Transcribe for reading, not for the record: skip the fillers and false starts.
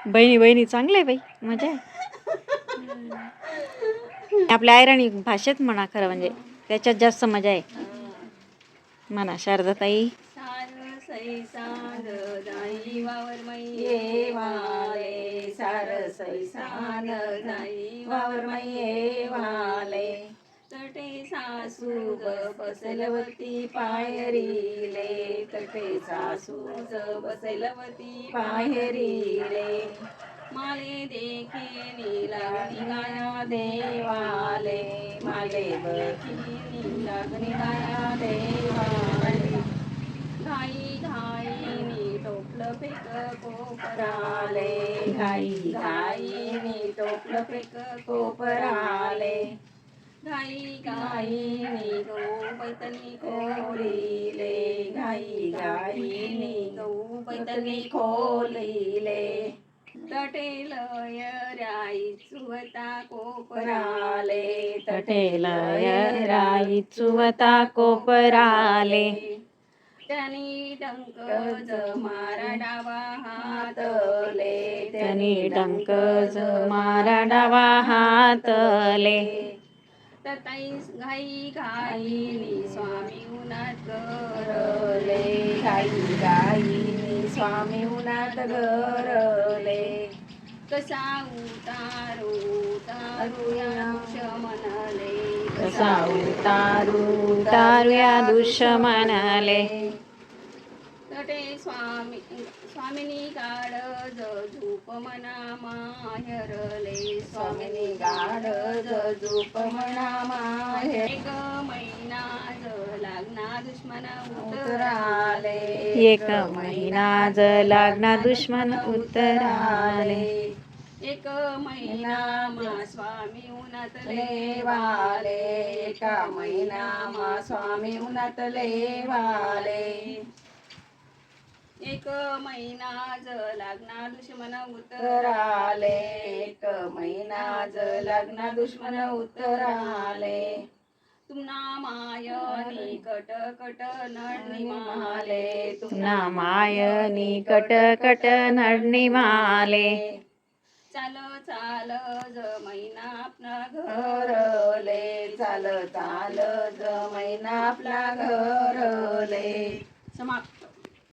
बहिणी बहिणी चांगलं आहे बाई, मजा आहे. आपल्या आयराणी भाषेत म्हणा, खरं म्हणजे त्याच्यात जास्त मजा आहे म्हणा. शारदाताई वावर मैये वाले, सारसई सान जाई वावर मैये वाले. तटे सासू बसलवती पायरीले, तटे सासू बसलवती पायरीले. माले देखी लागणी गाया देवाले, माले देखी लागणी गाया देवाले. घाई घाईनी टोपलं फेक कोपराले, घाई घाईनी टोपलं फेक कोपराले. घाई घाईनी गहू बैतनी खोलीले, घाई घाईनी गहू बैतनी खोलीले. तटेल राई चुवता कोपराले, तटेल राई चुवता कोपराले. त्यानी डंक मारा डावा हातले, त्यानी डंक मारा डावा हातले. तताई घाई घाईनी स्वामी उन्हात गरले, घाई घाईनी स्वामी उन्हात गरले. कसा उतारू उतारूया दुश्मनाले, कसा उतारू उतारूया दुश्मनाले. तटे स्वामिनी काळज झूप मना माहेरले, स्वामिनी काळज झूप मना माहेर. एक महिना लागना दुश्मन उतराले, एक महिना लागना दुश्मन उतराले. एक महिना मा स्वामी उन्हातले वाले, एका महिना मा स्वामी उन्हातले वाले. एक महिना लागना दुश्मन उतराले, एक महिना लागना दुश्मन उतराले. तुमना मायनी कट कट नडणी माले, तुमना मायनी कट कट नडणी माले. चाल चाल मैना आपला घरले, चाल चाल मैना आपला घरले. समाप्त.